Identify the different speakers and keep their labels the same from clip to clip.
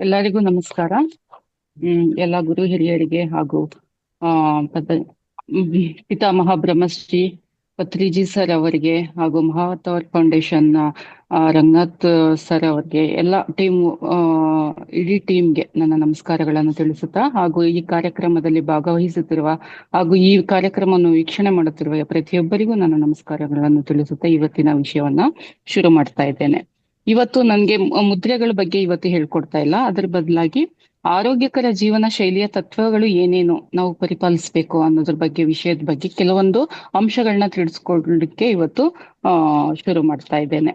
Speaker 1: ಎಲ್ಲರಿಗೂ ನಮಸ್ಕಾರ. ಎಲ್ಲ ಗುರು ಹಿರಿಯರಿಗೆ ಹಾಗೂ ಆ ಪದ ಮ್, ಪಿತಾಮಹ ಬ್ರಹ್ಮಶ್ರೀ ಪತ್ರಿಜಿ ಸರ್ ಅವರಿಗೆ ಹಾಗೂ ಮಹಾವತಾರ್ ಫೌಂಡೇಶನ್ ರಂಗನಾಥ್ ಸರ್ ಅವರಿಗೆ ಎಲ್ಲ ಇಡೀ ಟೀಮ್ಗೆ ನನ್ನ ನಮಸ್ಕಾರಗಳನ್ನು ತಿಳಿಸುತ್ತಾ ಹಾಗೂ ಈ ಕಾರ್ಯಕ್ರಮದಲ್ಲಿ ಭಾಗವಹಿಸುತ್ತಿರುವ ಹಾಗೂ ಈ ಕಾರ್ಯಕ್ರಮವನ್ನು ವೀಕ್ಷಣೆ ಮಾಡುತ್ತಿರುವ ಪ್ರತಿಯೊಬ್ಬರಿಗೂ ನನ್ನ ನಮಸ್ಕಾರಗಳನ್ನು ತಿಳಿಸುತ್ತಾ ಇವತ್ತಿನ ವಿಷಯವನ್ನ ಶುರು ಮಾಡ್ತಾ ಇದ್ದೇನೆ. ಇವತ್ತು ನನ್ಗೆ ಮುದ್ರೆಗಳ ಬಗ್ಗೆ ಇವತ್ತು ಹೇಳ್ಕೊಡ್ತಾ ಇಲ್ಲ, ಅದರ ಬದಲಾಗಿ ಆರೋಗ್ಯಕರ ಜೀವನ ಶೈಲಿಯ ತತ್ವಗಳು ಏನೇನು ನಾವು ಪರಿಪಾಲಿಸ್ಬೇಕು ಅನ್ನೋದ್ರ ಬಗ್ಗೆ ವಿಷಯದ ಬಗ್ಗೆ ಕೆಲವೊಂದು ಅಂಶಗಳನ್ನ ತಿಳಿಸ್ಕೊಡ್ಲಿಕ್ಕೆ ಇವತ್ತು ಶುರು ಮಾಡ್ತಾ ಇದ್ದೇನೆ.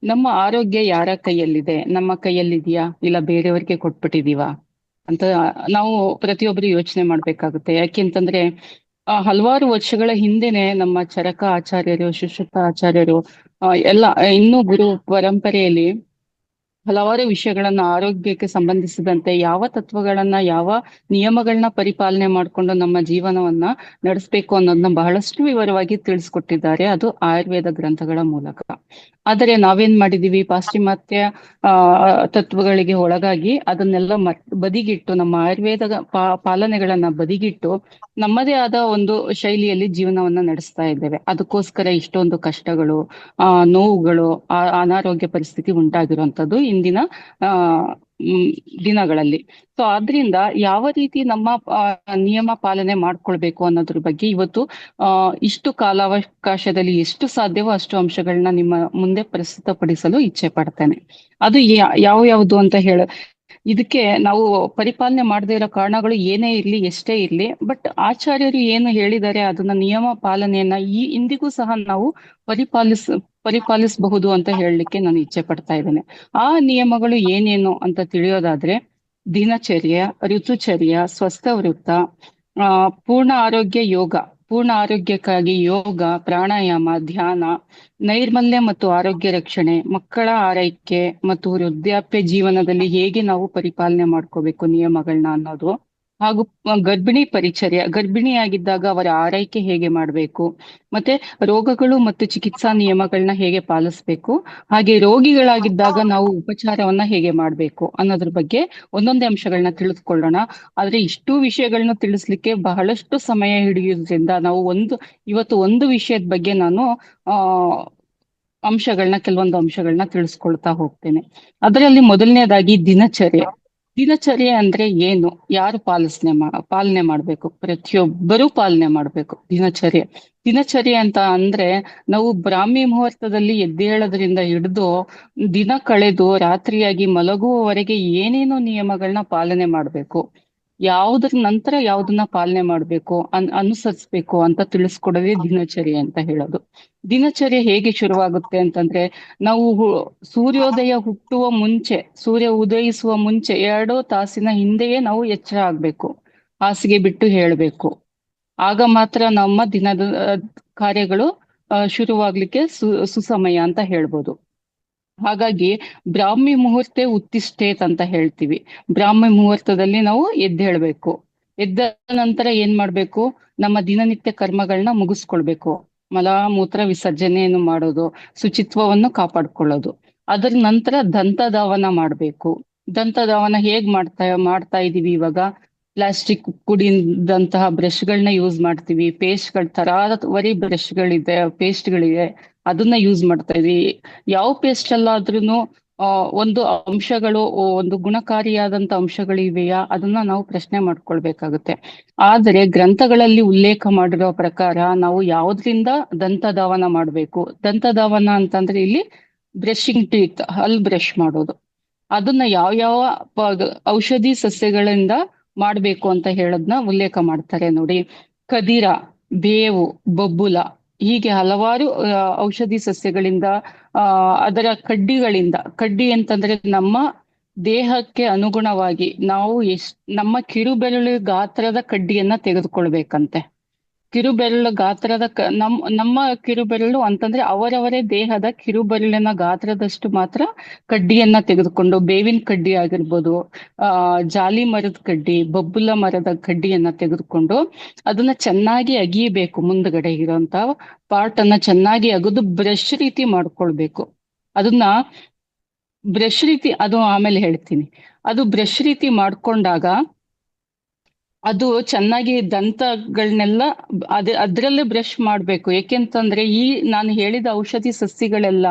Speaker 1: ನಮ್ಮ ಆರೋಗ್ಯ ಯಾರ ಕೈಯಲ್ಲಿದೆ? ನಮ್ಮ ಕೈಯಲ್ಲಿದೆಯಾ ಇಲ್ಲ ಬೇರೆಯವ್ರಿಗೆ ಕೊಟ್ಬಿಟ್ಟಿದೀವಾ ಅಂತ ನಾವು ಪ್ರತಿಯೊಬ್ಬರು ಯೋಚನೆ ಮಾಡ್ಬೇಕಾಗುತ್ತೆ. ಯಾಕೆಂತಂದ್ರೆ ಹಲವಾರು ವರ್ಷಗಳ ಹಿಂದೆನೆ ನಮ್ಮ ಚರಕ ಆಚಾರ್ಯರು, ಶುಶ್ರುತ ಆಚಾರ್ಯರು ಎಲ್ಲ ಇನ್ನೂ ಗುರು ಪರಂಪರೆಯಲ್ಲಿ ಹಲವಾರು ವಿಷಯಗಳನ್ನ ಆರೋಗ್ಯಕ್ಕೆ ಸಂಬಂಧಿಸಿದಂತೆ ಯಾವ ತತ್ವಗಳನ್ನ ಯಾವ ನಿಯಮಗಳನ್ನ ಪರಿಪಾಲನೆ ಮಾಡಿಕೊಂಡು ನಮ್ಮ ಜೀವನವನ್ನ ನಡೆಸ್ಬೇಕು ಅನ್ನೋದನ್ನ ಬಹಳಷ್ಟು ವಿವರವಾಗಿ ತಿಳಿಸ್ಕೊಟ್ಟಿದ್ದಾರೆ, ಅದು ಆಯುರ್ವೇದ ಗ್ರಂಥಗಳ ಮೂಲಕ. ಆದರೆ ನಾವೇನ್ ಮಾಡಿದೀವಿ, ಪಾಶ್ಚಿಮಾತ್ಯ ತತ್ವಗಳಿಗೆ ಒಳಗಾಗಿ ಅದನ್ನೆಲ್ಲ ಬದಿಗಿಟ್ಟು ನಮ್ಮ ಆಯುರ್ವೇದ ಪಾಲನೆಗಳನ್ನ ಬದಿಗಿಟ್ಟು ನಮ್ಮದೇ ಆದ ಒಂದು ಶೈಲಿಯಲ್ಲಿ ಜೀವನವನ್ನ ನಡೆಸ್ತಾ ಇದ್ದೇವೆ. ಅದಕ್ಕೋಸ್ಕರ ಇಷ್ಟೊಂದು ಕಷ್ಟಗಳು, ನೋವುಗಳು, ಅನಾರೋಗ್ಯ ಪರಿಸ್ಥಿತಿ ಉಂಟಾಗಿರುವಂತದ್ದು ಇಂದಿನ ಆ ದಿನಗಳಲ್ಲಿ. ಸೊ ಆದ್ರಿಂದ ಯಾವ ರೀತಿ ನಮ್ಮ ನಿಯಮ ಪಾಲನೆ ಮಾಡ್ಕೊಳ್ಬೇಕು ಅನ್ನೋದ್ರ ಬಗ್ಗೆ ಇವತ್ತು ಇಷ್ಟು ಕಾಲಾವಕಾಶದಲ್ಲಿ ಎಷ್ಟು ಸಾಧ್ಯವೋ ಅಷ್ಟು ಅಂಶಗಳನ್ನ ನಿಮ್ಮ ಮುಂದೆ ಪ್ರಸ್ತುತಪಡಿಸಲು ಇಚ್ಛೆ ಪಡ್ತೇನೆ. ಅದು ಯಾವ ಯಾವುದು ಅಂತ ಇದಕ್ಕೆ ನಾವು ಪರಿಪಾಲನೆ ಮಾಡದೇ ಇರೋ ಕಾರಣಗಳು ಏನೇ ಇರ್ಲಿ, ಎಷ್ಟೇ ಇರ್ಲಿ, ಬಟ್ ಆಚಾರ್ಯರು ಏನು ಹೇಳಿದ್ದಾರೆ ಅದನ್ನ ನಿಯಮ ಪಾಲನೆಯನ್ನ ಇಂದಿಗೂ ಸಹ ನಾವು ಪರಿಪಾಲಿಸಬಹುದು ಅಂತ ಹೇಳಲಿಕ್ಕೆ ನಾನು ಇಚ್ಛೆ ಪಡ್ತಾ ಇದ್ದೇನೆ. ಆ ನಿಯಮಗಳು ಏನೇನು ಅಂತ ತಿಳಿಯೋದಾದ್ರೆ ದಿನಚರ್ಯ, ಋತುಚರ್ಯ, ಸ್ವಸ್ಥ ವೃತ್ತ, ಪೂರ್ಣ ಆರೋಗ್ಯ ಯೋಗ, ಪೂರ್ಣ ಆರೋಗ್ಯಕ್ಕಾಗಿ ಯೋಗ, ಪ್ರಾಣಾಯಾಮ, ಧ್ಯಾನ, ನೈರ್ಮಲ್ಯ ಮತ್ತು ಆರೋಗ್ಯ ರಕ್ಷಣೆ, ಮಕ್ಕಳ ಆರೈಕೆ ಮತ್ತು ವೃದ್ಧಾಪ್ಯ ಜೀವನದಲ್ಲಿ ಹೇಗೆ ನಾವು ಪರಿಪಾಲನೆ ಮಾಡ್ಕೋಬೇಕು ನಿಯಮಗಳನ್ನ ಅನ್ನೋದು, ಹಾಗೂ ಗರ್ಭಿಣಿ ಪರಿಚರ್ಯ, ಗರ್ಭಿಣಿಯಾಗಿದ್ದಾಗ ಅವರ ಆರೈಕೆ ಹೇಗೆ ಮಾಡಬೇಕು, ಮತ್ತೆ ರೋಗಗಳು ಮತ್ತು ಚಿಕಿತ್ಸಾ ನಿಯಮಗಳನ್ನ ಹೇಗೆ ಪಾಲಿಸ್ಬೇಕು, ಹಾಗೆ ರೋಗಿಗಳಾಗಿದ್ದಾಗ ನಾವು ಉಪಚಾರವನ್ನ ಹೇಗೆ ಮಾಡ್ಬೇಕು ಅನ್ನೋದ್ರ ಬಗ್ಗೆ ಒಂದೊಂದೇ ಅಂಶಗಳನ್ನ ತಿಳಿದುಕೊಳ್ಳೋಣ. ಆದ್ರೆ ಇಷ್ಟು ವಿಷಯಗಳನ್ನ ತಿಳಿಸ್ಲಿಕ್ಕೆ ಬಹಳಷ್ಟು ಸಮಯ ಹಿಡಿಯೋದ್ರಿಂದ ನಾವು ಇವತ್ತು ಒಂದು ವಿಷಯದ ಬಗ್ಗೆ ನಾನು ಕೆಲವೊಂದು ಅಂಶಗಳನ್ನ ತಿಳಿಸ್ಕೊಳ್ತಾ ಹೋಗ್ತೇನೆ. ಅದರಲ್ಲಿ ಮೊದಲನೇದಾಗಿ ದಿನಚರ್ಯ. ದಿನಚರ್ಯ ಅಂದ್ರೆ ಏನು? ಯಾರು ಪಾಲನೆ ಮಾಡ್ಬೇಕು? ಪ್ರತಿಯೊಬ್ಬರೂ ಪಾಲನೆ ಮಾಡ್ಬೇಕು ದಿನಚರ್ಯ. ದಿನಚರ್ಯ ಅಂತ ಅಂದ್ರೆ ನಾವು ಬ್ರಾಹ್ಮಿ ಮುಹೂರ್ತದಲ್ಲಿ ಎದ್ದೇಳೋದ್ರಿಂದ ಹಿಡಿದು ದಿನ ಕಳೆದು ರಾತ್ರಿಯಾಗಿ ಮಲಗುವವರೆಗೆ ಏನೇನು ನಿಯಮಗಳನ್ನ ಪಾಲನೆ ಮಾಡ್ಬೇಕು, ಯಾವುದ್ರ ನಂತರ ಯಾವ್ದನ್ನ ಪಾಲನೆ ಮಾಡ್ಬೇಕು, ಅನುಸರಿಸ್ಬೇಕು ಅಂತ ತಿಳಿಸ್ಕೊಡೋದೇ ದಿನಚರ್ಯ ಅಂತ ಹೇಳೋದು. ದಿನಚರ್ಯ ಹೇಗೆ ಶುರುವಾಗುತ್ತೆ ಅಂತಂದ್ರೆ ನಾವು ಸೂರ್ಯೋದಯ ಹುಟ್ಟುವ ಮುಂಚೆ, ಸೂರ್ಯ ಉದಯಿಸುವ ಮುಂಚೆ 2 ತಾಸಿನ ಹಿಂದೆಯೇ ನಾವು ಎಚ್ಚರ ಆಗ್ಬೇಕು, ಹಾಸಿಗೆ ಬಿಟ್ಟು ಹೇಳ್ಬೇಕು. ಆಗ ಮಾತ್ರ ನಮ್ಮ ದಿನದ ಕಾರ್ಯಗಳು ಶುರುವಾಗ್ಲಿಕ್ಕೆ ಸುಸಮಯ ಅಂತ ಹೇಳ್ಬೋದು. ಹಾಗಾಗಿ ಬ್ರಾಹ್ಮಿ ಮುಹೂರ್ತೆ ಉತ್ತಿಷ್ಠೇತ್ ಅಂತ ಹೇಳ್ತೀವಿ. ಬ್ರಾಹ್ಮಿ ಮುಹೂರ್ತದಲ್ಲಿ ನಾವು ಎದ್ದೇಳ್ಬೇಕು. ಎದ್ದ ನಂತರ ಏನ್ ಮಾಡ್ಬೇಕು? ನಮ್ಮ ದಿನನಿತ್ಯ ಕರ್ಮಗಳನ್ನ ಮುಗಿಸ್ಕೊಳ್ಬೇಕು. ಮಲ ಮೂತ್ರ ವಿಸರ್ಜನೆಯನ್ನು ಮಾಡೋದು, ಶುಚಿತ್ವವನ್ನು ಕಾಪಾಡ್ಕೊಳ್ಳೋದು. ಅದರ ನಂತರ ದಂತಧಾವನ ಮಾಡ್ಬೇಕು. ದಂತಧಾವನ ಹೇಗ್ ಮಾಡ್ತಾ ಇದೀವಿ ಇವಾಗ? ಪ್ಲಾಸ್ಟಿಕ್ ಕುಡಿದಂತಹ ಬ್ರಷ್ಗಳನ್ನ ಯೂಸ್ ಮಾಡ್ತೀವಿ, ತರಾವರಿ ಬ್ರಷ್ಗಳಿದೆ, ಪೇಸ್ಟ್ಗಳಿದೆ, ಅದನ್ನ ಯೂಸ್ ಮಾಡ್ತಾ ಇದ್ವಿ. ಯಾವ ಪೇಸ್ಟ್ ಅಲ್ಲಾದ್ರೂ ಒಂದು ಒಂದು ಗುಣಕಾರಿಯಾದಂತ ಅಂಶಗಳು ಇವೆಯಾ ಅದನ್ನ ನಾವು ಪ್ರಶ್ನೆ ಮಾಡ್ಕೊಳ್ಬೇಕಾಗುತ್ತೆ. ಆದರೆ ಗ್ರಂಥಗಳಲ್ಲಿ ಉಲ್ಲೇಖ ಮಾಡಿರೋ ಪ್ರಕಾರ ನಾವು ಯಾವ್ದ್ರಿಂದ ದಂತಧಾವನ ಮಾಡ್ಬೇಕು? ದಂತಧಾವನ ಅಂತಂದ್ರೆ ಇಲ್ಲಿ ಬ್ರಷಿಂಗ್ ಟೀತ್, ಹಲ್ ಬ್ರಷ್ ಮಾಡೋದು. ಅದನ್ನ ಯಾವ ಔಷಧಿ ಸಸ್ಯಗಳಿಂದ ಮಾಡ್ಬೇಕು ಅಂತ ಹೇಳೋದ್ನ ಉಲ್ಲೇಖ ಮಾಡ್ತಾರೆ ನೋಡಿ. ಕದಿರ, ಬೇವು, ಬಬ್ಬುಲ, ಹೀಗೆ ಹಲವಾರು ಔಷಧಿ ಸಸ್ಯಗಳಿಂದ, ಅದರ ಕಡ್ಡಿ ಅಂತಂದ್ರೆ ನಮ್ಮ ದೇಹಕ್ಕೆ ಅನುಗುಣವಾಗಿ ನಾವು ನಮ್ಮ ಕಿರುಬೆರಳು ಗಾತ್ರದ ಕಡ್ಡಿಯನ್ನ ತೆಗೆದುಕೊಳ್ಬೇಕಂತೆ. ಕಿರುಬೆರಳು ಗಾತ್ರದ ನಮ್ಮ ಕಿರುಬೆರಳು ಅಂತಂದ್ರೆ ಅವರವರೇ ದೇಹದ ಕಿರುಬೆರಳಿನ ಗಾತ್ರದಷ್ಟು ಮಾತ್ರ ಕಡ್ಡಿಯನ್ನ ತೆಗೆದುಕೊಂಡು, ಬೇವಿನ ಕಡ್ಡಿ ಆಗಿರ್ಬೋದು, ಜಾಲಿ ಮರದ ಕಡ್ಡಿ, ಬಬ್ಬುಲ ಮರದ ಕಡ್ಡಿಯನ್ನ ತೆಗೆದುಕೊಂಡು ಅದನ್ನ ಚೆನ್ನಾಗಿ ಅಗಿಯಬೇಕು. ಮುಂದ್ಗಡೆ ಇರೋಂತ ಪಾರ್ಟ್ ಅನ್ನ ಚೆನ್ನಾಗಿ ಅಗದು ಬ್ರಷ್ ರೀತಿ ಮಾಡ್ಕೊಳ್ಬೇಕು. ಅದನ್ನ ಬ್ರಷ್ ರೀತಿ ಅದು ಆಮೇಲೆ ಹೇಳ್ತೀನಿ. ಅದು ಬ್ರಷ್ ರೀತಿ ಮಾಡ್ಕೊಂಡಾಗ ಅದು ಚೆನ್ನಾಗಿ ದಂತಗಳನ್ನೆಲ್ಲ ಅದ್ರಲ್ಲೇ ಬ್ರಷ್ ಮಾಡ್ಬೇಕು. ಏಕೆಂತಂದ್ರೆ ಈ ನಾನು ಹೇಳಿದ ಔಷಧಿ ಸಸ್ಯಗಳೆಲ್ಲ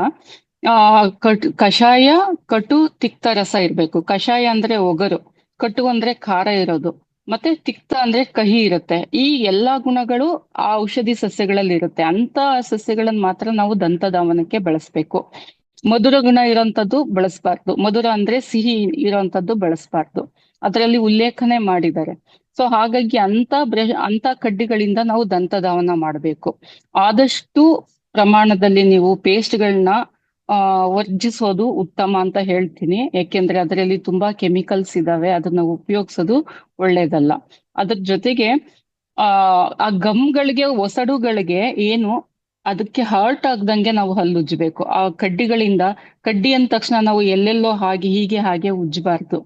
Speaker 1: ಕಷಾಯ, ಕಟು, ತಿಕ್ತ ರಸ ಇರ್ಬೇಕು. ಕಷಾಯ ಅಂದ್ರೆ ಒಗರು, ಕಟು ಅಂದ್ರೆ ಖಾರ ಇರೋದು, ಮತ್ತೆ ತಿಕ್ತ ಅಂದ್ರೆ ಕಹಿ ಇರುತ್ತೆ. ಈ ಎಲ್ಲಾ ಗುಣಗಳು ಆ ಔಷಧಿ ಸಸ್ಯಗಳಲ್ಲಿ ಇರುತ್ತೆ. ಅಂತ ಸಸ್ಯಗಳನ್ನ ಮಾತ್ರ ನಾವು ದಂತಧಾವನಕ್ಕೆ ಬಳಸ್ಬೇಕು. ಮಧುರ ಗುಣ ಇರೋಂಥದ್ದು ಬಳಸಬಾರ್ದು. ಮಧುರ ಅಂದ್ರೆ ಸಿಹಿ ಇರೋಂಥದ್ದು ಬಳಸಬಾರ್ದು. ಅದರಲ್ಲಿ ಉಲ್ಲೇಖನೆ ಮಾಡಿದ್ದಾರೆ. ಸೊ ಹಾಗಾಗಿ ಅಂತ ಕಡ್ಡಿಗಳಿಂದ ನಾವು ದಂತಧಾವನ ಮಾಡಬೇಕು. ಆದಷ್ಟು ಪ್ರಮಾಣದಲ್ಲಿ ನೀವು ಪೇಸ್ಟ್ಗಳನ್ನ ವರ್ಜಿಸೋದು ಉತ್ತಮ ಅಂತ ಹೇಳ್ತೀನಿ. ಯಾಕೆಂದ್ರೆ ಅದರಲ್ಲಿ ತುಂಬಾ ಕೆಮಿಕಲ್ಸ್ ಇದಾವೆ, ಅದನ್ನ ಉಪಯೋಗಿಸೋದು ಒಳ್ಳೇದಲ್ಲ. ಅದ್ರ ಜೊತೆಗೆ ಆ ಗಮ್ಗಳಿಗೆ, ಒಸಡುಗಳಿಗೆ ಏನು ಅದಕ್ಕೆ ಹರ್ಟ್ ಆಗ್ದಂಗೆ ನಾವು ಹಲ್ಲುಜ್ಜಬೇಕು. ಆ ಕಡ್ಡಿಗಳಿಂದ, ಕಡ್ಡಿ ಅಂದ ತಕ್ಷಣ ನಾವು ಎಲ್ಲೆಲ್ಲೋ ಹಾಗೆ ಹೀಗೆ ಹಾಗೆ ಉಜ್ಜಬಾರ್ದು.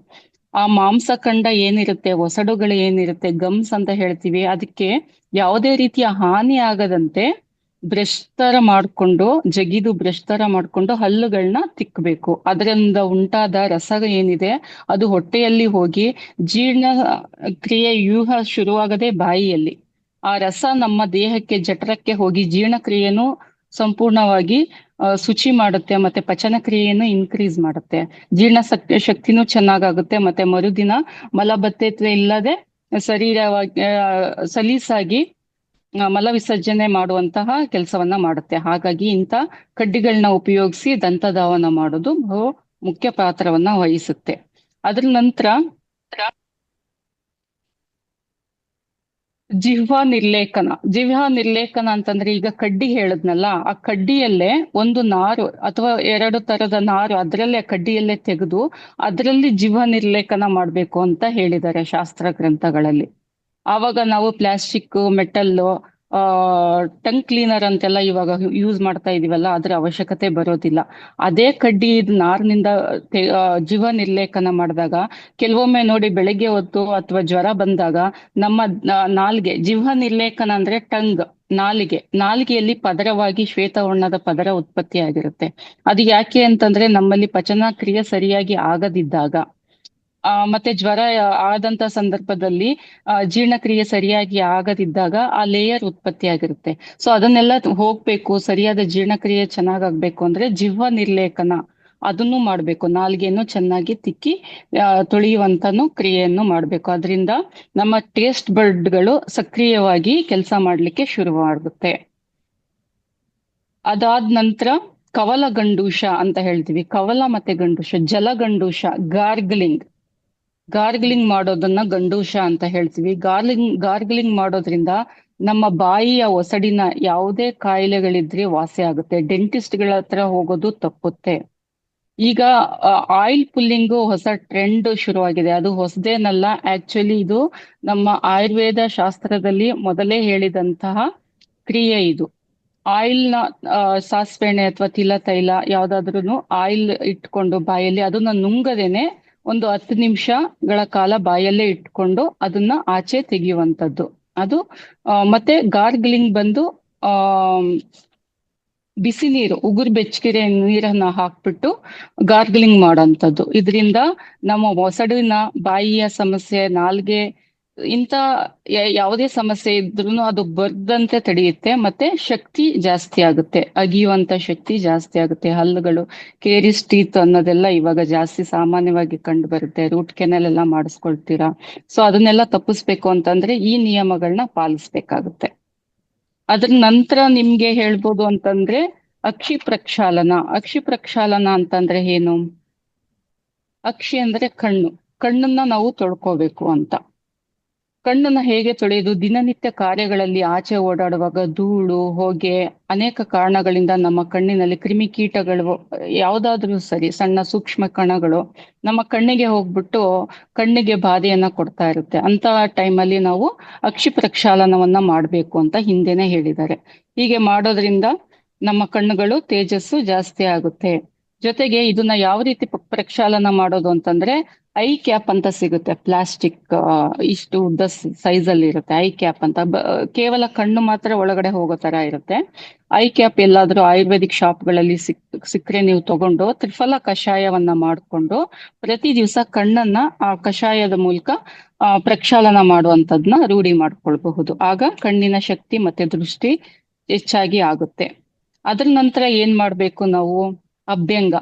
Speaker 1: ಆ ಮಾಂಸಖಂಡ ಏನಿರುತ್ತೆ, ಒಸಡುಗಳು ಏನಿರುತ್ತೆ, ಗಮ್ಸ್ ಅಂತ ಹೇಳ್ತೀವಿ, ಅದಕ್ಕೆ ಯಾವುದೇ ರೀತಿಯ ಹಾನಿ ಆಗದಂತೆ ಬ್ರಷ್ ತರ ಮಾಡ್ಕೊಂಡು, ಜಗಿದು ಬ್ರಷ್ ತರ ಮಾಡ್ಕೊಂಡು ಹಲ್ಲುಗಳನ್ನ ತಿಕ್ಕಬೇಕು. ಅದರಿಂದ ಉಂಟಾದ ರಸ ಏನಿದೆ ಅದು ಹೊಟ್ಟೆಯಲ್ಲಿ ಹೋಗಿ ಜೀರ್ಣ ಕ್ರಿಯೆ ವ್ಯೂಹ ಶುರುವಾಗದೆ ಬಾಯಿಯಲ್ಲಿ. ಆ ರಸ ನಮ್ಮ ದೇಹಕ್ಕೆ, ಜಠರಕ್ಕೆ ಹೋಗಿ ಜೀರ್ಣಕ್ರಿಯೆನೂ ಸಂಪೂರ್ಣವಾಗಿ ಶುಚಿ ಮಾಡುತ್ತೆ, ಮತ್ತೆ ಪಚನ ಕ್ರಿಯೆಯನ್ನು ಇನ್ಕ್ರೀಸ್ ಮಾಡುತ್ತೆ. ಜೀರ್ಣ ಶಕ್ತಿನೂ ಚೆನ್ನಾಗಾಗುತ್ತೆ, ಮತ್ತೆ ಮರುದಿನ ಮಲಬದ್ಧತೆ ಇಲ್ಲದೆ ಶರೀರವಾಗಿ ಸಲೀಸಾಗಿ ಮಲ ವಿಸರ್ಜನೆ ಮಾಡುವಂತಹ ಕೆಲಸವನ್ನ ಮಾಡುತ್ತೆ. ಹಾಗಾಗಿ ಇಂಥ ಕಡ್ಡಿಗಳನ್ನ ಉಪಯೋಗಿಸಿ ದಂತಧಾವನ ಮಾಡೋದು ಬಹು ಮುಖ್ಯ ಪಾತ್ರವನ್ನ ವಹಿಸುತ್ತೆ. ಅದ್ರ ನಂತರ ಜಿಹ್ವಾ ನಿರ್ಲೇಖನ ಅಂತಂದ್ರೆ, ಈಗ ಕಡ್ಡಿ ಹೇಳದ್ನಲ್ಲ, ಆ ಕಡ್ಡಿಯಲ್ಲೇ ಒಂದು ನಾರು ಅಥವಾ ಎರಡು ತರದ ನಾರು ಅದರಲ್ಲೇ ಕಡ್ಡಿಯಲ್ಲೇ ತೆಗೆದು ಅದರಲ್ಲಿ ಜಿಹ್ವಾ ನಿರ್ಲೇಖನ ಮಾಡ್ಬೇಕು ಅಂತ ಹೇಳಿದ್ದಾರೆ ಶಾಸ್ತ್ರ ಗ್ರಂಥಗಳಲ್ಲಿ. ಆವಾಗ ನಾವು ಪ್ಲಾಸ್ಟಿಕ್, ಮೆಟಲ್ಲು, ಟಂಗ್ ಕ್ಲೀನರ್ ಅಂತೆಲ್ಲ ಇವಾಗ ಯೂಸ್ ಮಾಡ್ತಾ ಇದೀವಲ್ಲ, ಅದ್ರ ಅವಶ್ಯಕತೆ ಬರೋದಿಲ್ಲ. ಅದೇ ಕಡ್ಡಿ ನಾರಿನಿಂದ ಜೀವ ನಿರ್ಲೇಖನ ಮಾಡಿದಾಗ, ಕೆಲವೊಮ್ಮೆ ನೋಡಿ ಬೆಳಗ್ಗೆ ಹೊತ್ತು ಅಥವಾ ಜ್ವರ ಬಂದಾಗ ನಮ್ಮ ನಾಲ್ಗೆ, ಜಿಹ್ವ ನಿರ್ಲೇಖನ ಅಂದ್ರೆ ಟಂಗ್, ನಾಲಿಗೆಯಲ್ಲಿ ಪದರವಾಗಿ ಶ್ವೇತವರ್ಣದ ಪದರ ಉತ್ಪತ್ತಿ ಆಗಿರುತ್ತೆ. ಅದು ಯಾಕೆ ಅಂತಂದ್ರೆ ನಮ್ಮಲ್ಲಿ ಪಚನ ಕ್ರಿಯೆ ಸರಿಯಾಗಿ ಆಗದಿದ್ದಾಗ, ಮತ್ತೆ ಜ್ವರ ಆದಂತ ಸಂದರ್ಭದಲ್ಲಿ ಜೀರ್ಣಕ್ರಿಯೆ ಸರಿಯಾಗಿ ಆಗದಿದ್ದಾಗ ಆ ಲೇಯರ್ ಉತ್ಪತ್ತಿ ಆಗಿರುತ್ತೆ. ಸೊ ಅದನ್ನೆಲ್ಲ ಹೋಗ್ಬೇಕು, ಸರಿಯಾದ ಜೀರ್ಣಕ್ರಿಯೆ ಚೆನ್ನಾಗಾಗ್ಬೇಕು ಅಂದ್ರೆ ಜಿಹ್ವ ನಿರ್ಲೇಖನ ಅದನ್ನು ಮಾಡ್ಬೇಕು. ನಾಲ್ಗೆಯನ್ನು ಚೆನ್ನಾಗಿ ತಿಕ್ಕಿ ತೊಳೆಯುವಂತನೂ ಕ್ರಿಯೆಯನ್ನು ಮಾಡ್ಬೇಕು. ಅದರಿಂದ ನಮ್ಮ ಟೇಸ್ಟ್ ಬರ್ಡ್ಗಳು ಸಕ್ರಿಯವಾಗಿ ಕೆಲಸ ಮಾಡ್ಲಿಕ್ಕೆ ಶುರುವಾಗುತ್ತೆ. ಅದಾದ ನಂತರ ಕವಲ ಗಂಡೂಷ ಅಂತ ಹೇಳ್ತೀವಿ. ಕವಲ ಮತ್ತೆ ಗಂಡೂಷ, ಜಲಗಂಡೂಷ, ಗಾರ್ಗ್ಲಿಂಗ್ ಮಾಡೋದನ್ನ ಗಂಡೂಷ ಅಂತ ಹೇಳ್ತೀವಿ. ಗಾರ್ಗ್ಲಿಂಗ್ ಮಾಡೋದ್ರಿಂದ ನಮ್ಮ ಬಾಯಿಯ ಒಸಡಿನ ಯಾವುದೇ ಕಾಯಿಲೆಗಳಿದ್ರೆ ವಾಸಿ ಆಗುತ್ತೆ. ಡೆಂಟಿಸ್ಟ್ಗಳ ಹತ್ರ ಹೋಗೋದು ತಪ್ಪುತ್ತೆ. ಈಗ ಆಯಿಲ್ ಪುಲ್ಲಿಂಗು ಹೊಸ ಟ್ರೆಂಡ್ ಶುರುವಾಗಿದೆ. ಅದು ಹೊಸದೇನಲ್ಲ, ಆಕ್ಚುಲಿ ಇದು ನಮ್ಮ ಆಯುರ್ವೇದ ಶಾಸ್ತ್ರದಲ್ಲಿ ಮೊದಲೇ ಹೇಳಿದಂತಹ ಕ್ರಿಯೆ ಇದು. ಆಯಿಲ್ನ ಸಾಸಿವೆಣ್ಣೆ ಅಥವಾ ತಿಲ ತೈಲ ಯಾವ್ದಾದ್ರು ಆಯಿಲ್ ಇಟ್ಕೊಂಡು ಬಾಯಲ್ಲಿ ಅದನ್ನ ನುಂಗದೇನೆ ಒಂದು 10 ನಿಮಿಷಗಳ ಕಾಲ ಬಾಯಲ್ಲೇ ಇಟ್ಕೊಂಡು ಅದನ್ನ ಆಚೆ ತೆಗೆಯುವಂಥದ್ದು. ಅದು ಮತ್ತೆ ಗಾರ್ಗ್ಲಿಂಗ್ ಬಂದು ಆ ಬಿಸಿ ನೀರು, ಉಗುರು ಬೆಚ್ಚಗಿರೋ ನೀರನ್ನ ಹಾಕ್ಬಿಟ್ಟು ಗಾರ್ಗ್ಲಿಂಗ್ ಮಾಡೋಂಥದ್ದು. ಇದರಿಂದ ನಮ್ಮ ಒಸಡಿನ, ಬಾಯಿಯ ಸಮಸ್ಯೆ, ನಾಲ್ಗೆ, ಇಂಥ ಯಾವುದೇ ಸಮಸ್ಯೆ ಇದ್ರೂ ಅದು ಬರ್ದಂತೆ ತಡೆಯುತ್ತೆ. ಮತ್ತೆ ಶಕ್ತಿ ಜಾಸ್ತಿ ಆಗುತ್ತೆ, ಅಗಿಯುವಂತ ಶಕ್ತಿ ಜಾಸ್ತಿ ಆಗುತ್ತೆ. ಹಲ್ಲುಗಳು, ಕೇರಿಸ್ ಟೀತ್ ಅನ್ನೋದೆಲ್ಲ ಇವಾಗ ಜಾಸ್ತಿ ಸಾಮಾನ್ಯವಾಗಿ ಕಂಡು ಬರುತ್ತೆ. ರೂಟ್ ಕೆನಲ್ ಎಲ್ಲ ಮಾಡಿಸ್ಕೊಳ್ತೀರಾ. ಸೊ ಅದನ್ನೆಲ್ಲ ತಪ್ಪಿಸ್ಬೇಕು ಅಂತಂದ್ರೆ ಈ ನಿಯಮಗಳನ್ನ ಪಾಲಿಸ್ಬೇಕಾಗುತ್ತೆ. ಅದ್ರ ನಂತರ ನಿಮ್ಗೆ ಹೇಳ್ಬೋದು ಅಂತಂದ್ರೆ ಅಕ್ಷಿ ಪ್ರಕ್ಷಾಲನ ಅಂತಂದ್ರೆ ಏನು? ಅಕ್ಷಿ ಅಂದ್ರೆ ಕಣ್ಣನ್ನ ನಾವು ತೊಳ್ಕೋಬೇಕು ಅಂತ. ಕಣ್ಣನ್ನ ಹೇಗೆ ತೊಳೆಯೋದು? ದಿನನಿತ್ಯ ಕಾರ್ಯಗಳಲ್ಲಿ ಆಚೆ ಓಡಾಡುವಾಗ ಧೂಳು, ಹೊಗೆ, ಅನೇಕ ಕಾರಣಗಳಿಂದ ನಮ್ಮ ಕಣ್ಣಿನಲ್ಲಿ ಕ್ರಿಮಿಕೀಟಗಳು ಯಾವ್ದಾದ್ರೂ ಸರಿ, ಸಣ್ಣ ಸೂಕ್ಷ್ಮ ಕಣಗಳು ನಮ್ಮ ಕಣ್ಣಿಗೆ ಹೋಗ್ಬಿಟ್ಟು ಕಣ್ಣಿಗೆ ಬಾಧೆಯನ್ನ ಕೊಡ್ತಾ ಇರುತ್ತೆ. ಅಂತ ಟೈಮಲ್ಲಿ ನಾವು ಅಕ್ಷಿ ಪ್ರಕ್ಷಾಲನವನ್ನ ಮಾಡ್ಬೇಕು ಅಂತ ಹಿಂದೆನೆ ಹೇಳಿದ್ದಾರೆ. ಹೀಗೆ ಮಾಡೋದ್ರಿಂದ ನಮ್ಮ ಕಣ್ಣುಗಳು ತೇಜಸ್ಸು ಜಾಸ್ತಿ ಆಗುತ್ತೆ. ಜೊತೆಗೆ ಇದನ್ನ ಯಾವ ರೀತಿ ಪ್ರಕ್ಷಾಳನ ಮಾಡೋದು ಅಂತಂದ್ರೆ ಐ ಕ್ಯಾಪ್ ಅಂತ ಸಿಗುತ್ತೆ, ಪ್ಲಾಸ್ಟಿಕ್ ಇಷ್ಟು ಉದ್ದ ಸೈಜ್ ಅಲ್ಲಿ ಇರುತ್ತೆ ಐ ಕ್ಯಾಪ್ ಅಂತ. ಕೇವಲ ಕಣ್ಣು ಮಾತ್ರ ಒಳಗಡೆ ಹೋಗೋ ತರ ಇರುತ್ತೆ. ಐ ಕ್ಯಾಪ್ ಎಲ್ಲಾದ್ರೂ ಆಯುರ್ವೇದಿಕ್ ಶಾಪ್ಗಳಲ್ಲಿ ಸಿಕ್ಕರೆ ನೀವು ತಗೊಂಡು ತ್ರಿಫಲ ಕಷಾಯವನ್ನ ಮಾಡಿಕೊಂಡು ಪ್ರತಿ ದಿವಸ ಕಣ್ಣನ್ನ ಆ ಕಷಾಯದ ಮೂಲಕ ಪ್ರಕ್ಷಾಳನ ಮಾಡುವಂತದ್ನ ರೂಢಿ ಮಾಡ್ಕೊಳ್ಬಹುದು. ಆಗ ಕಣ್ಣಿನ ಶಕ್ತಿ ಮತ್ತೆ ದೃಷ್ಟಿ ಹೆಚ್ಚಾಗಿ ಆಗುತ್ತೆ. ಅದ್ರ ನಂತರ ಏನ್ ಮಾಡ್ಬೇಕು ನಾವು? ಅಭ್ಯಂಗ.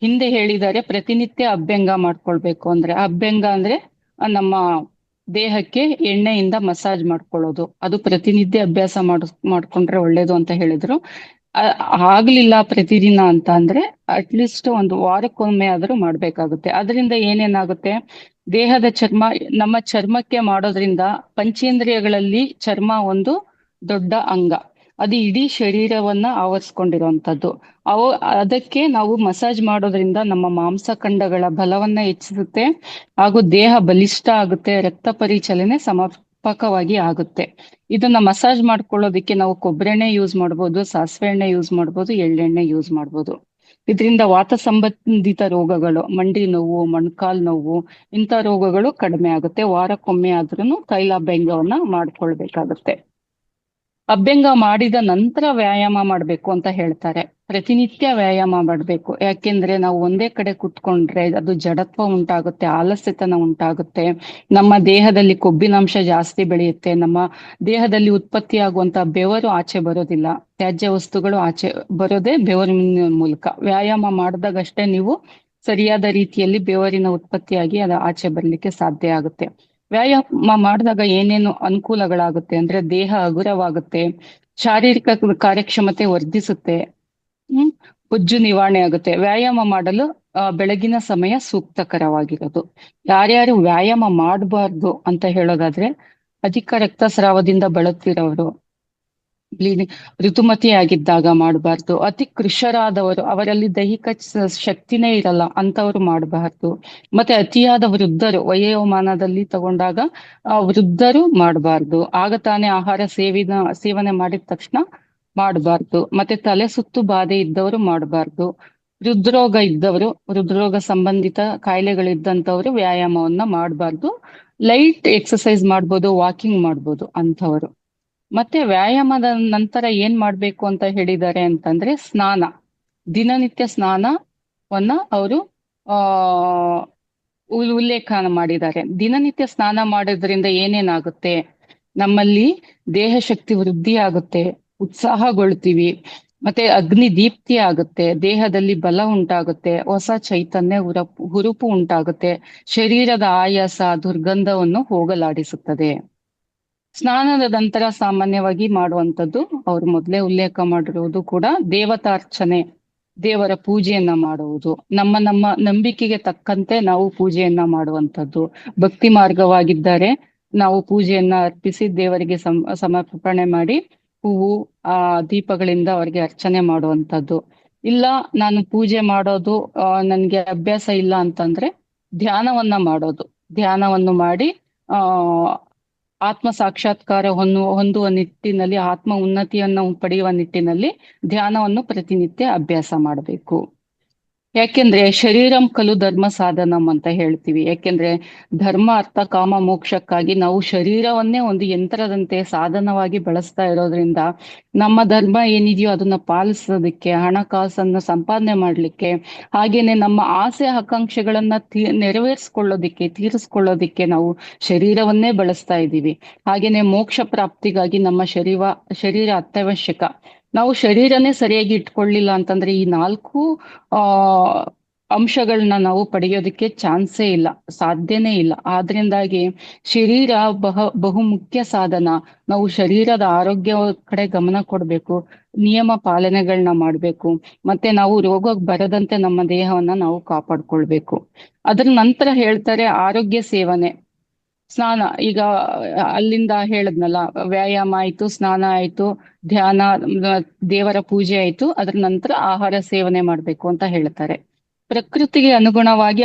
Speaker 1: ಹಿಂದೆ ಹೇಳಿದ್ದಾರೆ ಪ್ರತಿನಿತ್ಯ ಅಭ್ಯಂಗ ಮಾಡ್ಕೊಳ್ಬೇಕು ಅಂದ್ರೆ. ಅಭ್ಯಂಗ ಅಂದ್ರೆ ನಮ್ಮ ದೇಹಕ್ಕೆ ಎಣ್ಣೆಯಿಂದ ಮಸಾಜ್ ಮಾಡ್ಕೊಳ್ಳೋದು, ಅದು ಪ್ರತಿನಿತ್ಯ ಅಭ್ಯಾಸ ಮಾಡ್ಕೊಂಡ್ರೆ ಒಳ್ಳೇದು ಅಂತ ಹೇಳಿದ್ರು. ಆಗ್ಲಿಲ್ಲ ಪ್ರತಿದಿನ ಅಂತ ಅಂದ್ರೆ ಅಟ್ಲೀಸ್ಟ್ ಒಂದು ವಾರಕ್ಕೊಮ್ಮೆ ಆದ್ರೂ ಮಾಡ್ಬೇಕಾಗುತ್ತೆ. ಅದರಿಂದ ಏನೇನಾಗುತ್ತೆ? ದೇಹದ ಚರ್ಮ, ನಮ್ಮ ಚರ್ಮಕ್ಕೆ ಮಾಡೋದ್ರಿಂದ ಪಂಚೇಂದ್ರಿಯಗಳಲ್ಲಿ ಚರ್ಮ ಒಂದು ದೊಡ್ಡ ಅಂಗ, ಅದು ಇಡೀ ಶರೀರವನ್ನ ಆವರಿಸ್ಕೊಂಡಿರುವಂತದ್ದು. ಅದಕ್ಕೆ ನಾವು ಮಸಾಜ್ ಮಾಡೋದ್ರಿಂದ ನಮ್ಮ ಮಾಂಸಖಂಡಗಳ ಬಲವನ್ನ ಹೆಚ್ಚಿಸುತ್ತೆ, ಹಾಗೂ ದೇಹ ಬಲಿಷ್ಠ ಆಗುತ್ತೆ, ರಕ್ತ ಪರಿಚಲನೆ ಸಮರ್ಪಕವಾಗಿ ಆಗುತ್ತೆ. ಇದನ್ನ ಮಸಾಜ್ ಮಾಡ್ಕೊಳ್ಳೋದಿಕ್ಕೆ ನಾವು ಕೊಬ್ಬರೆಣ್ಣೆ ಯೂಸ್ ಮಾಡ್ಬೋದು, ಸಾಸಿವೆ ಎಣ್ಣೆ ಯೂಸ್ ಮಾಡ್ಬೋದು, ಎಳ್ಳೆಣ್ಣೆ ಯೂಸ್ ಮಾಡ್ಬೋದು. ಇದರಿಂದ ವಾತ ಸಂಬಂಧಿತ ರೋಗಗಳು, ಮಂಡಿ ನೋವು, ಮೊಣಕಾಲ್ ನೋವು, ಇಂಥ ರೋಗಗಳು ಕಡಿಮೆ ಆಗುತ್ತೆ. ವಾರಕ್ಕೊಮ್ಮೆ ಆದ್ರೂ ತೈಲಾಭ್ಯಂಗವನ್ನ ಮಾಡ್ಕೊಳ್ಬೇಕಾಗುತ್ತೆ. ಅಭ್ಯಂಗ ಮಾಡಿದ ನಂತರ ವ್ಯಾಯಾಮ ಮಾಡ್ಬೇಕು ಅಂತ ಹೇಳ್ತಾರೆ. ಪ್ರತಿನಿತ್ಯ ವ್ಯಾಯಾಮ ಮಾಡ್ಬೇಕು. ಯಾಕೆಂದ್ರೆ ನಾವು ಒಂದೇ ಕಡೆ ಕುತ್ಕೊಂಡ್ರೆ ಅದು ಜಡತ್ವ ಉಂಟಾಗುತ್ತೆ, ಆಲಸ್ಯತನ ಉಂಟಾಗುತ್ತೆ, ನಮ್ಮ ದೇಹದಲ್ಲಿ ಕೊಬ್ಬಿನಾಂಶ ಜಾಸ್ತಿ ಬೆಳೆಯುತ್ತೆ, ನಮ್ಮ ದೇಹದಲ್ಲಿ ಉತ್ಪತ್ತಿಯಾಗುವಂತ ಬೆವರು ಆಚೆ ಬರೋದಿಲ್ಲ, ತ್ಯಾಜ್ಯ ವಸ್ತುಗಳು ಆಚೆ ಬರೋದೇ ಬೆವರಿನ ಮೂಲಕ. ವ್ಯಾಯಾಮ ಮಾಡಿದಾಗಷ್ಟೇ ನೀವು ಸರಿಯಾದ ರೀತಿಯಲ್ಲಿ ಬೆವರಿನ ಉತ್ಪತ್ತಿಯಾಗಿ ಅದು ಆಚೆ ಬರ್ಲಿಕ್ಕೆ ಸಾಧ್ಯ ಆಗುತ್ತೆ. ವ್ಯಾಯಾಮ ಮಾಡಿದಾಗ ಏನೇನು ಅನುಕೂಲಗಳಾಗುತ್ತೆ ಅಂದ್ರೆ ದೇಹ ಹಗುರವಾಗುತ್ತೆ, ಶಾರೀರಿಕ ಕಾರ್ಯಕ್ಷಮತೆ ವರ್ಧಿಸುತ್ತೆ, ಬೊಜ್ಜು ನಿವಾರಣೆ ಆಗುತ್ತೆ. ವ್ಯಾಯಾಮ ಮಾಡಲು ಬೆಳಗಿನ ಸಮಯ ಸೂಕ್ತಕರವಾಗಿರೋದು. ಯಾರ್ಯಾರು ವ್ಯಾಯಾಮ ಮಾಡಬಾರ್ದು ಅಂತ ಹೇಳೋದಾದ್ರೆ, ಅಧಿಕ ರಕ್ತಸ್ರಾವದಿಂದ ಬಳಲ್ತಿರೋರು, ಋತುಮತಿ ಆಗಿದ್ದಾಗ ಮಾಡಬಾರ್ದು, ಅತಿ ಕೃಶರಾದವರು, ಅವರಲ್ಲಿ ದೈಹಿಕ ಶಕ್ತಿನೇ ಇರಲ್ಲ ಅಂತವ್ರು ಮಾಡಬಾರ್ದು, ಮತ್ತೆ ಅತಿಯಾದ ವೃದ್ಧರು, ವಯೋಮಾನದಲ್ಲಿ ತಗೊಂಡಾಗ ವೃದ್ಧರು ಮಾಡಬಾರ್ದು, ಆಗ ತಾನೇ ಆಹಾರ ಸೇವನೆ ಮಾಡಿದ ತಕ್ಷಣ ಮಾಡಬಾರ್ದು, ಮತ್ತೆ ತಲೆ ಸುತ್ತು ಬಾಧೆ ಇದ್ದವರು ಮಾಡಬಾರ್ದು, ಹೃದ್ರೋಗ ಇದ್ದವರು, ಹೃದ್ರೋಗ ಸಂಬಂಧಿತ ಕಾಯಿಲೆಗಳಿದ್ದಂಥವ್ರು ವ್ಯಾಯಾಮವನ್ನ ಮಾಡಬಾರ್ದು. ಲೈಟ್ ಎಕ್ಸಸೈಸ್ ಮಾಡ್ಬೋದು, ವಾಕಿಂಗ್ ಮಾಡ್ಬೋದು ಅಂಥವರು. ಮತ್ತೆ ವ್ಯಾಯಾಮದ ನಂತರ ಏನ್ ಮಾಡ್ಬೇಕು ಅಂತ ಹೇಳಿದ್ದಾರೆ ಅಂತಂದ್ರೆ ಸ್ನಾನ. ದಿನನಿತ್ಯ ಸ್ನಾನವನ್ನ ಅವರು ಆ ಉಲ್ಲೇಖ ಮಾಡಿದ್ದಾರೆ. ದಿನನಿತ್ಯ ಸ್ನಾನ ಮಾಡೋದ್ರಿಂದ ಏನೇನಾಗುತ್ತೆ? ನಮ್ಮಲ್ಲಿ ದೇಹ ಶಕ್ತಿ ವೃದ್ಧಿ ಆಗುತ್ತೆ, ಉತ್ಸಾಹಗೊಳ್ತೀವಿ, ಮತ್ತೆ ಅಗ್ನಿ ದೀಪ್ತಿ ಆಗುತ್ತೆ, ದೇಹದಲ್ಲಿ ಬಲ ಉಂಟಾಗುತ್ತೆ, ಹೊಸ ಚೈತನ್ಯ ಹುರುಪು ಉಂಟಾಗುತ್ತೆ, ಶರೀರದ ಆಯಾಸ ದುರ್ಗಂಧವನ್ನು ಹೋಗಲಾಡಿಸುತ್ತದೆ. ಸ್ನಾನದ ನಂತರ ಸಾಮಾನ್ಯವಾಗಿ ಮಾಡುವಂಥದ್ದು, ಅವ್ರು ಮೊದಲೇ ಉಲ್ಲೇಖ ಮಾಡಿರುವುದು ಕೂಡ ದೇವತಾರ್ಚನೆ, ದೇವರ ಪೂಜೆಯನ್ನ ಮಾಡುವುದು. ನಮ್ಮ ನಂಬಿಕೆಗೆ ತಕ್ಕಂತೆ ನಾವು ಪೂಜೆಯನ್ನ ಮಾಡುವಂಥದ್ದು. ಭಕ್ತಿ ಮಾರ್ಗವಾಗಿದ್ದರೆ ನಾವು ಪೂಜೆಯನ್ನ ಅರ್ಪಿಸಿ ದೇವರಿಗೆ ಸಮರ್ಪಣೆ ಮಾಡಿ ಹೂವು ದೀಪಗಳಿಂದ ಅವರಿಗೆ ಅರ್ಚನೆ ಮಾಡುವಂಥದ್ದು. ಇಲ್ಲ ನಾನು ಪೂಜೆ ಮಾಡೋದು ನನ್ಗೆ ಅಭ್ಯಾಸ ಇಲ್ಲ ಅಂತಂದ್ರೆ ಧ್ಯಾನವನ್ನ ಮಾಡೋದು. ಧ್ಯಾನವನ್ನು ಮಾಡಿ ಆತ್ಮ ಸಾಕ್ಷಾತ್ಕಾರ ಹೊಂದುವ ನಿಟ್ಟಿನಲ್ಲಿ, ಆತ್ಮ ಉನ್ನತಿಯನ್ನು ಪಡೆಯುವ ನಿಟ್ಟಿನಲ್ಲಿ ಧ್ಯಾನವನ್ನು ಪ್ರತಿನಿತ್ಯ ಅಭ್ಯಾಸ ಮಾಡಬೇಕು. ಯಾಕೆಂದ್ರೆ ಶರೀರಂ ಖಲು ಧರ್ಮ ಸಾಧನಂ ಅಂತ ಹೇಳ್ತೀವಿ. ಯಾಕೆಂದ್ರೆ ಧರ್ಮ ಅರ್ಥ ಕಾಮ ಮೋಕ್ಷಕ್ಕಾಗಿ ನಾವು ಶರೀರವನ್ನೇ ಒಂದು ಯಂತ್ರದಂತೆ ಸಾಧನವಾಗಿ ಬಳಸ್ತಾ ಇರೋದ್ರಿಂದ ನಮ್ಮ ಧರ್ಮ ಏನಿದೆಯೋ ಅದನ್ನ ಪಾಲಿಸೋದಕ್ಕೆ, ಹಣಕಾಸನ್ನು ಸಂಪಾದನೆ ಮಾಡ್ಲಿಕ್ಕೆ, ಹಾಗೇನೆ ನಮ್ಮ ಆಸೆ ಆಕಾಂಕ್ಷೆಗಳನ್ನ ತೀರಿಸ್ಕೊಳ್ಳೋದಿಕ್ಕೆ ನಾವು ಶರೀರವನ್ನೇ ಬಳಸ್ತಾ ಇದ್ದೀವಿ. ಹಾಗೇನೆ ಮೋಕ್ಷ ಪ್ರಾಪ್ತಿಗಾಗಿ ನಮ್ಮ ಶರೀರ ಅತ್ಯವಶ್ಯಕ. ನಾವು ಶರೀರನೇ ಸರಿಯಾಗಿ ಇಟ್ಕೊಳ್ಳಿಲ್ಲ ಅಂತಂದ್ರೆ ಈ 4 ಅಂಶಗಳನ್ನ ನಾವು ಪಡೆಯೋದಕ್ಕೆ ಚಾನ್ಸೇ ಇಲ್ಲ, ಸಾಧ್ಯನೇ ಇಲ್ಲ. ಆದ್ರಿಂದಾಗಿ ಶರೀರ ಬಹು ಮುಖ್ಯ ಸಾಧನ. ನಾವು ಶರೀರದ ಆರೋಗ್ಯ ಕಡೆ ಗಮನ ಕೊಡ್ಬೇಕು, ನಿಯಮ ಪಾಲನೆಗಳನ್ನ ಮಾಡ್ಬೇಕು, ಮತ್ತೆ ನಾವು ರೋಗ ಬರದಂತೆ ನಮ್ಮ ದೇಹವನ್ನ ನಾವು ಕಾಪಾಡ್ಕೊಳ್ಬೇಕು. ಅದ್ರ ನಂತರ ಹೇಳ್ತಾರೆ ಆರೋಗ್ಯ ಸೇವನೆ. ಸ್ನಾನ, ಈಗ ಅಲ್ಲಿಂದ ಹೇಳದ್ನಲ್ಲ, ವ್ಯಾಯಾಮ ಆಯ್ತು, ಸ್ನಾನ ಆಯ್ತು, ಧ್ಯಾನ, ದೇವರ ಪೂಜೆ ಆಯ್ತು, ಅದ್ರ ನಂತರ ಆಹಾರ ಸೇವನೆ ಮಾಡ್ಬೇಕು ಅಂತ ಹೇಳ್ತಾರೆ. ಪ್ರಕೃತಿಗೆ ಅನುಗುಣವಾಗಿ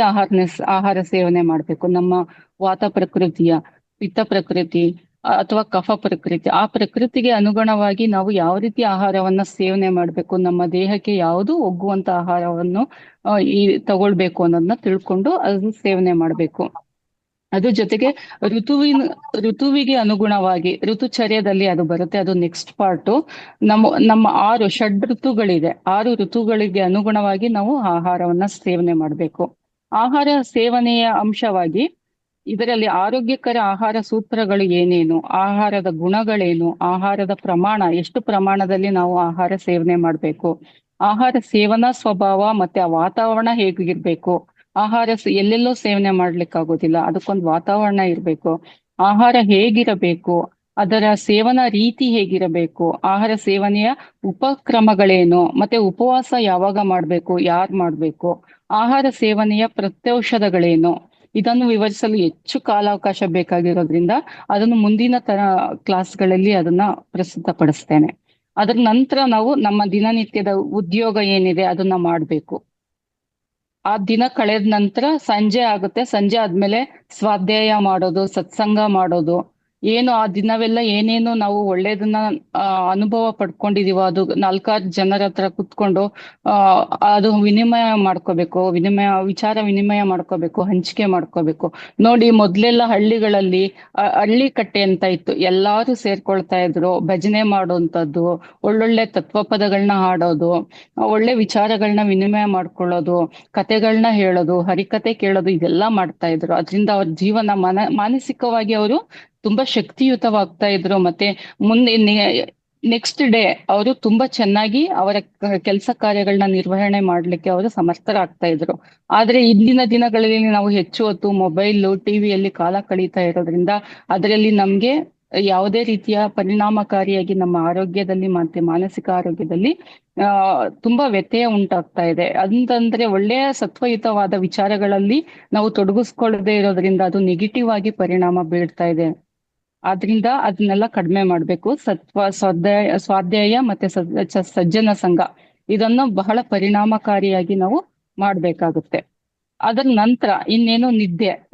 Speaker 1: ಆಹಾರ ಸೇವನೆ ಮಾಡ್ಬೇಕು. ನಮ್ಮ ವಾತ ಪ್ರಕೃತಿಯ, ಪಿತ್ತ ಪ್ರಕೃತಿ, ಅಥವಾ ಕಫ ಪ್ರಕೃತಿ, ಆ ಪ್ರಕೃತಿಗೆ ಅನುಗುಣವಾಗಿ ನಾವು ಯಾವ ರೀತಿ ಆಹಾರವನ್ನ ಸೇವನೆ ಮಾಡಬೇಕು, ನಮ್ಮ ದೇಹಕ್ಕೆ ಯಾವುದು ಒಗ್ಗುವಂತ ಆಹಾರವನ್ನು ಈ ತಗೊಳ್ಬೇಕು ಅನ್ನೋದನ್ನ ತಿಳ್ಕೊಂಡು ಅದು ಸೇವನೆ ಮಾಡಬೇಕು. ಅದ್ರ ಜೊತೆಗೆ ಋತುವಿನ ಋತುವಿಗೆ ಅನುಗುಣವಾಗಿ ಋತುಚರ್ಯದಲ್ಲಿ ಅದು ಬರುತ್ತೆ, ಅದು ನೆಕ್ಸ್ಟ್ ಪಾರ್ಟು. ನಮ್ಮ ಷಡ್ ಋತುಗಳಿದೆ, 6 ಋತುಗಳಿಗೆ ಅನುಗುಣವಾಗಿ ನಾವು ಆಹಾರವನ್ನ ಸೇವನೆ ಮಾಡಬೇಕು. ಆಹಾರ ಸೇವನೆಯ ಅಂಶವಾಗಿ ಇದರಲ್ಲಿ ಆರೋಗ್ಯಕರ ಆಹಾರ ಸೂತ್ರಗಳು ಏನೇನು, ಆಹಾರದ ಗುಣಗಳೇನು, ಆಹಾರದ ಪ್ರಮಾಣ, ಎಷ್ಟು ಪ್ರಮಾಣದಲ್ಲಿ ನಾವು ಆಹಾರ ಸೇವನೆ ಮಾಡಬೇಕು, ಆಹಾರ ಸೇವನಾ ಸ್ವಭಾವ ಮತ್ತೆ ಆ ವಾತಾವರಣ ಹೇಗಿರ್ಬೇಕು. ಆಹಾರ ಎಲ್ಲೆಲ್ಲೋ ಸೇವನೆ ಮಾಡ್ಲಿಕ್ಕಾಗೋದಿಲ್ಲ, ಅದಕ್ಕೊಂದು ವಾತಾವರಣ ಇರಬೇಕು. ಆಹಾರ ಹೇಗಿರಬೇಕು, ಅದರ ಸೇವನಾ ರೀತಿ ಹೇಗಿರಬೇಕು, ಆಹಾರ ಸೇವನೆಯ ಉಪಕ್ರಮಗಳೇನು, ಮತ್ತೆ ಉಪವಾಸ ಯಾವಾಗ ಮಾಡ್ಬೇಕು, ಯಾರು ಮಾಡ್ಬೇಕು, ಆಹಾರ ಸೇವನೆಯ ಪ್ರತ್ಯೌಷಧಗಳೇನು, ಇದನ್ನು ವಿವರಿಸಲು ಹೆಚ್ಚು ಕಾಲಾವಕಾಶ ಬೇಕಾಗಿರೋದ್ರಿಂದ ಅದನ್ನು ಮುಂದಿನ ಕ್ಲಾಸ್ಗಳಲ್ಲಿ ಅದನ್ನ ಪ್ರಸ್ತುತಪಡಿಸ್ತೇನೆ. ಅದರ ನಂತರ ನಾವು ನಮ್ಮ ದಿನನಿತ್ಯದ ಉದ್ಯೋಗ ಏನಿದೆ ಅದನ್ನ ಮಾಡ್ಬೇಕು. ಆ ದಿನ ಕಳೆದ ನಂತರ ಸಂಜೆ ಆಗುತ್ತೆ, ಸಂಜೆ ಆದ್ಮೇಲೆ ಸ್ವಾಧ್ಯಾಯ ಮಾಡೋದು, ಸತ್ಸಂಗ ಮಾಡೋದು, ಏನು ಆ ದಿನವೆಲ್ಲ ಏನೇನು ನಾವು ಒಳ್ಳೇದನ್ನ ಅನುಭವ ಪಡ್ಕೊಂಡಿದೀವೋ ಅದು 4-6 ಜನರ ಹತ್ರ ಕುತ್ಕೊಂಡು ಅದು ವಿನಿಮಯ ಮಾಡ್ಕೋಬೇಕು, ವಿಚಾರ ವಿನಿಮಯ ಮಾಡ್ಕೋಬೇಕು, ಹಂಚಿಕೆ ಮಾಡ್ಕೋಬೇಕು. ನೋಡಿ, ಮೊದ್ಲೆಲ್ಲ ಹಳ್ಳಿಗಳಲ್ಲಿ ಹಳ್ಳಿ ಕಟ್ಟೆ ಅಂತ ಇತ್ತು, ಎಲ್ಲಾರು ಸೇರ್ಕೊಳ್ತಾ ಇದ್ರು, ಭಜನೆ ಮಾಡೋಂಥದ್ದು, ಒಳ್ಳೊಳ್ಳೆ ತತ್ವಪದಗಳನ್ನ ಹಾಡೋದು, ಒಳ್ಳೆ ವಿಚಾರಗಳನ್ನ ವಿನಿಮಯ ಮಾಡ್ಕೊಳ್ಳೋದು, ಕತೆಗಳನ್ನ ಹೇಳೋದು, ಹರಿಕತೆ ಕೇಳೋದು, ಇದೆಲ್ಲ ಮಾಡ್ತಾ ಇದ್ರು. ಅದರಿಂದ ಅವ್ರ ಜೀವನ ಮಾನಸಿಕವಾಗಿ ಅವರು ತುಂಬಾ ಶಕ್ತಿಯುತವಾಗ್ತಾ ಇದ್ರು. ಮತ್ತೆ ಮುಂದೆ ನೆಕ್ಸ್ಟ್ ಡೇ ಅವರು ತುಂಬಾ ಚೆನ್ನಾಗಿ ಅವರ ಕೆಲಸ ಕಾರ್ಯಗಳನ್ನ ನಿರ್ವಹಣೆ ಮಾಡ್ಲಿಕ್ಕೆ ಅವರು ಸಮರ್ಥರಾಗ್ತಾ ಇದ್ರು. ಆದ್ರೆ ಇಂದಿನ ದಿನಗಳಲ್ಲಿ ನಾವು ಹೆಚ್ಚು ಹೊತ್ತು ಮೊಬೈಲ್ ಟಿವಿಯಲ್ಲಿ ಕಾಲ ಕಳೀತಾ ಇರೋದ್ರಿಂದ ಅದರಲ್ಲಿ ನಮ್ಗೆ ಯಾವುದೇ ರೀತಿಯ ಪರಿಣಾಮಕಾರಿಯಾಗಿ ನಮ್ಮ ಆರೋಗ್ಯದಲ್ಲಿ ಮತ್ತೆ ಮಾನಸಿಕ ಆರೋಗ್ಯದಲ್ಲಿ ತುಂಬಾ ವ್ಯತ್ಯಯ ಉಂಟಾಗ್ತಾ ಇದೆ. ಅಂತಂದ್ರೆ ಒಳ್ಳೆಯ ಸತ್ವಯುತವಾದ ವಿಚಾರಗಳಲ್ಲಿ ನಾವು ತೊಡಗಿಸ್ಕೊಳ್ಳದೆ ಇರೋದ್ರಿಂದ ಅದು ನೆಗೆಟಿವ್ ಆಗಿ ಪರಿಣಾಮ ಬೀಳ್ತಾ ಇದೆ. ಆದ್ರಿಂದ ಅದನ್ನೆಲ್ಲ ಕಡಿಮೆ ಮಾಡ್ಬೇಕು. ಸ್ವಾಧ್ಯಾಯ ಮತ್ತೆ ಸಜ್ಜನ ಸಂಘ ಇದನ್ನು ಬಹಳ ಪರಿಣಾಮಕಾರಿಯಾಗಿ ನಾವು ಮಾಡ್ಬೇಕಾಗುತ್ತೆ. ಅದರ ನಂತರ ಇನ್ನೇನು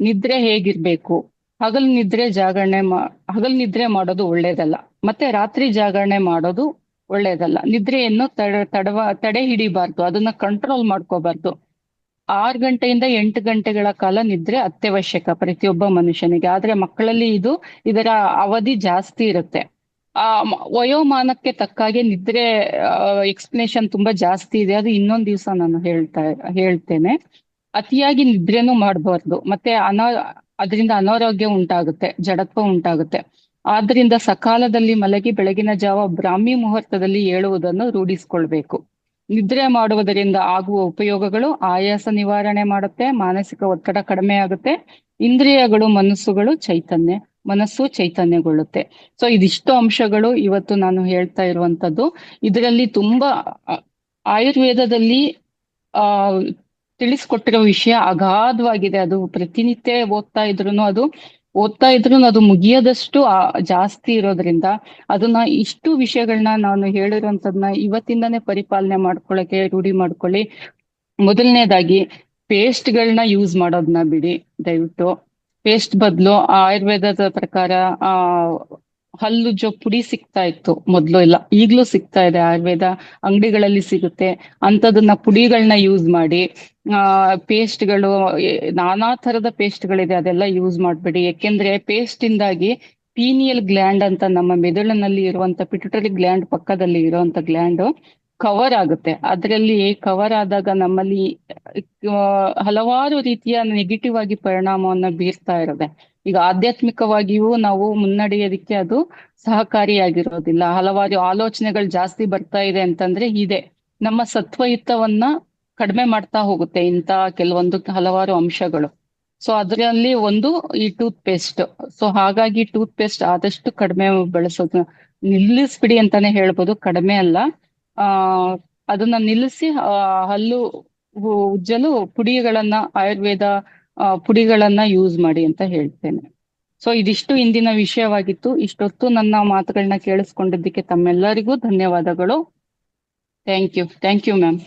Speaker 1: ನಿದ್ರೆ ಹೇಗಿರ್ಬೇಕು. ಹಗಲ್ ನಿದ್ರೆ ಮಾಡೋದು ಒಳ್ಳೇದಲ್ಲ, ಮತ್ತೆ ರಾತ್ರಿ ಜಾಗರಣೆ ಮಾಡೋದು ಒಳ್ಳೇದಲ್ಲ. ನಿದ್ರೆಯನ್ನು ತಡೆ ಹಿಡಿಬಾರ್ದು, ಅದನ್ನ ಕಂಟ್ರೋಲ್ ಮಾಡ್ಕೋಬಾರ್ದು. 6 ಗಂಟೆಯಿಂದ 8 ಗಂಟೆಗಳ ಕಾಲ ನಿದ್ರೆ ಅತ್ಯವಶ್ಯಕ ಪ್ರತಿಯೊಬ್ಬ ಮನುಷ್ಯನಿಗೆ. ಆದ್ರೆ ಮಕ್ಕಳಲ್ಲಿ ಇದರ ಅವಧಿ ಜಾಸ್ತಿ ಇರುತ್ತೆ. ವಯೋಮಾನಕ್ಕೆ ತಕ್ಕಾಗೆ ನಿದ್ರೆ ಎಕ್ಸ್ಪ್ಲನೇಷನ್ ತುಂಬಾ ಜಾಸ್ತಿ ಇದೆ, ಅದು ಇನ್ನೊಂದ್ ದಿವಸ ನಾನು ಹೇಳ್ತೇನೆ. ಅತಿಯಾಗಿ ನಿದ್ರೆನೂ ಮಾಡಬಾರ್ದು, ಮತ್ತೆ ಅದರಿಂದ ಅನಾರೋಗ್ಯ ಉಂಟಾಗುತ್ತೆ, ಜಡತ್ವ ಉಂಟಾಗುತ್ತೆ. ಆದ್ರಿಂದ ಸಕಾಲದಲ್ಲಿ ಮಲಗಿ ಬೆಳಗಿನ ಜಾವ ಬ್ರಾಹ್ಮಿ ಮುಹೂರ್ತದಲ್ಲಿ ಏಳುವುದನ್ನು ರೂಢಿಸ್ಕೊಳ್ಬೇಕು. ನಿದ್ರೆ ಮಾಡುವುದರಿಂದ ಆಗುವ ಉಪಯೋಗಗಳು: ಆಯಾಸ ನಿವಾರಣೆ ಮಾಡುತ್ತೆ, ಮಾನಸಿಕ ಒತ್ತಡ ಕಡಿಮೆ ಆಗುತ್ತೆ, ಇಂದ್ರಿಯಗಳು ಮನಸ್ಸು ಚೈತನ್ಯಗೊಳ್ಳುತ್ತೆ. ಸೊ ಇದಿಷ್ಟು ಅಂಶಗಳು ಇವತ್ತು ನಾನು ಹೇಳ್ತಾ ಇರುವಂತದ್ದು. ಇದರಲ್ಲಿ ತುಂಬಾ ಆಯುರ್ವೇದದಲ್ಲಿ ಆ ತಿಳಿಸ್ಕೊಟ್ಟಿರೋ ವಿಷಯ ಅಗಾಧವಾಗಿದೆ. ಅದು ಪ್ರತಿನಿತ್ಯ ಓದ್ತಾ ಇದ್ರು ಅದು ಮುಗಿಯದಷ್ಟು ಜಾಸ್ತಿ ಇರೋದ್ರಿಂದ ಅದನ್ನ ಇಷ್ಟು ವಿಷಯಗಳನ್ನ ನಾನು ಹೇಳಿರೋಂಥದ್ನ ಇವತ್ತಿಂದಾನೇ ಪರಿಪಾಲನೆ ಮಾಡ್ಕೊಳಕ್ಕೆ ರೂಢಿ ಮಾಡ್ಕೊಳ್ಳಿ. ಮೊದಲನೇದಾಗಿ ಪೇಸ್ಟ್ಗಳನ್ನ ಯೂಸ್ ಮಾಡೋದನ್ನ ಬಿಡಿ ದಯವಿಟ್ಟು. ಪೇಸ್ಟ್ ಬದಲು ಆಯುರ್ವೇದದ ಪ್ರಕಾರ ಹಲ್ಲುಜ್ಜೋ ಪುಡಿ ಸಿಗ್ತಾ ಇತ್ತು ಮೊದ್ಲು ಎಲ್ಲ, ಈಗ್ಲೂ ಸಿಗ್ತಾ ಇದೆ, ಆಯುರ್ವೇದ ಅಂಗಡಿಗಳಲ್ಲಿ ಸಿಗುತ್ತೆ. ಅಂಥದನ್ನ ಪುಡಿಗಳನ್ನ ಯೂಸ್ ಮಾಡಿ. ಪೇಸ್ಟ್ಗಳು ನಾನಾ ತರದ ಪೇಸ್ಟ್ಗಳಿದೆ, ಅದೆಲ್ಲ ಯೂಸ್ ಮಾಡ್ಬೇಡಿ. ಯಾಕೆಂದ್ರೆ ಪೇಸ್ಟ್ ಇಂದಾಗಿ ಪೀನಿಯಲ್ ಗ್ಲ್ಯಾಂಡ್ ಅಂತ ನಮ್ಮ ಮೆದುಳಿನಲ್ಲಿ ಇರುವಂತ ಪಿಟ್ಯುಟರಿ ಗ್ಲ್ಯಾಂಡ್ ಪಕ್ಕದಲ್ಲಿ ಇರುವಂತ ಗ್ಲ್ಯಾಂಡ್ ಕವರ್ ಆಗುತ್ತೆ. ಅದರಲ್ಲಿ ಕವರ್ ಆದಾಗ ನಮ್ಮಲ್ಲಿ ಹಲವಾರು ರೀತಿಯ ನೆಗೆಟಿವ್ ಆಗಿ ಪರಿಣಾಮವನ್ನ ಬೀರ್ತಾ ಇರೋದೆ. ಈಗ ಆಧ್ಯಾತ್ಮಿಕವಾಗಿಯೂ ನಾವು ಮುನ್ನಡೆಯೋದಿಕ್ಕೆ ಅದು ಸಹಕಾರಿಯಾಗಿರೋದಿಲ್ಲ. ಹಲವಾರು ಆಲೋಚನೆಗಳು ಜಾಸ್ತಿ ಬರ್ತಾ ಇದೆ ಅಂತಂದ್ರೆ ನಮ್ಮ ಸತ್ವಯುತವನ್ನ ಕಡಿಮೆ ಮಾಡ್ತಾ ಹೋಗುತ್ತೆ ಇಂಥ ಹಲವಾರು ಅಂಶಗಳು. ಸೊ ಅದರಲ್ಲಿ ಒಂದು ಈ ಟೂತ್ ಪೇಸ್ಟ್. ಸೊ ಹಾಗಾಗಿ ಟೂತ್ ಪೇಸ್ಟ್ ಆದಷ್ಟು ಕಡಿಮೆ ಬಳಸೋದು ನಿಲ್ಲಿಸ್ಬಿಡಿ ಅಂತಾನೆ ಹೇಳ್ಬೋದು, ಕಡಿಮೆ ಅಲ್ಲ. ಅದನ್ನ ನಿಲ್ಲಿಸಿ ಹಲ್ಲು ಉಜ್ಜಲು ಆಯುರ್ವೇದ ಪುಡಿಗಳನ್ನ ಯೂಸ್ ಮಾಡಿ ಅಂತ ಹೇಳ್ತೇನೆ. ಸೊ ಇದಿಷ್ಟು ಇಂದಿನ ವಿಷಯವಾಗಿತ್ತು. ಇಷ್ಟೊತ್ತು ನನ್ನ ಮಾತುಗಳನ್ನ ಕೇಳಿಸ್ಕೊಂಡಿದ್ದಕ್ಕೆ ತಮ್ಮೆಲ್ಲರಿಗೂ ಧನ್ಯವಾದಗಳು. Thank you ma'am.